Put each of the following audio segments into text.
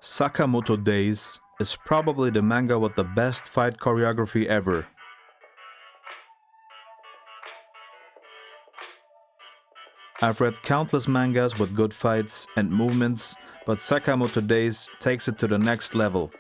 Sakamoto Days is probably the manga with the best fight choreography ever. I've read countless mangas with good fights and movements, but Sakamoto Days takes it to the next level.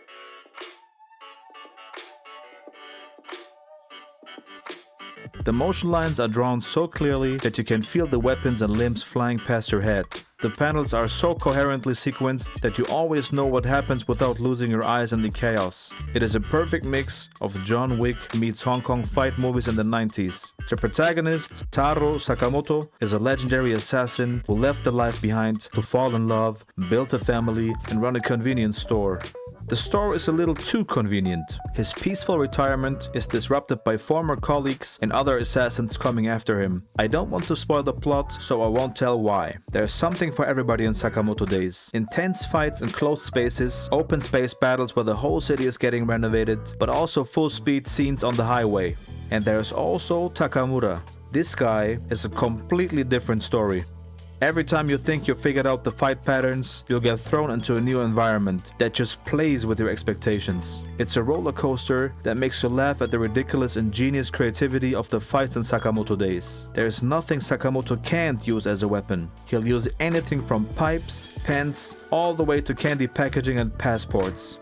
The motion lines are drawn so clearly that you can feel the weapons and limbs flying past your head. The panels are so coherently sequenced that you always know what happens without losing your eyes in the chaos. It is a perfect mix of John Wick meets Hong Kong fight movies in the 90s. The protagonist, Taro Sakamoto, is a legendary assassin who left the life behind to fall in love, build a family, and run a convenience store. The store is a little too convenient. His peaceful retirement is disrupted by former colleagues and other assassins coming after him. I don't want to spoil the plot, so I won't tell why. There's something for everybody in Sakamoto Days. Intense fights in closed spaces, open space battles where the whole city is getting renovated, but also full speed scenes on the highway. And there's also Takamura. This guy is a completely different story. Every time you think you've figured out the fight patterns, you'll get thrown into a new environment that just plays with your expectations. It's a roller coaster that makes you laugh at the ridiculous and genius creativity of the fights in Sakamoto Days. There's nothing Sakamoto can't use as a weapon. He'll use anything from pipes, pens, all the way to candy packaging and passports.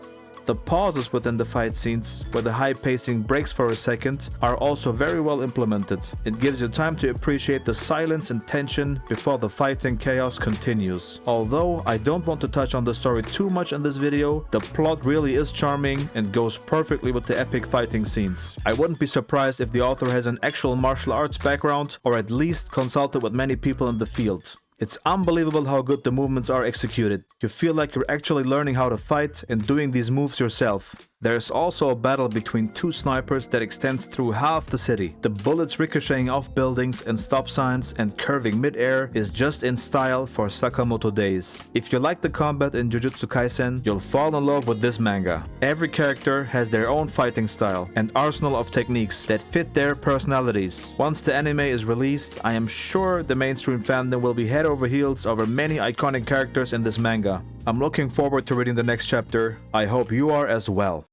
The pauses within the fight scenes, where the high pacing breaks for a second, are also very well implemented. It gives you time to appreciate the silence and tension before the fighting chaos continues. Although I don't want to touch on the story too much in this video, the plot really is charming and goes perfectly with the epic fighting scenes. I wouldn't be surprised if the author has an actual martial arts background or at least consulted with many people in the field. It's unbelievable how good the movements are executed. You feel like you're actually learning how to fight and doing these moves yourself. There's also a battle between two snipers that extends through half the city. The bullets ricocheting off buildings and stop signs and curving mid-air is just in style for Sakamoto Days. If you like the combat in Jujutsu Kaisen, you'll fall in love with this manga. Every character has their own fighting style and arsenal of techniques that fit their personalities. Once the anime is released, I am sure the mainstream fandom will be head over heels over many iconic characters in this manga. I'm looking forward to reading the next chapter. I hope you are as well.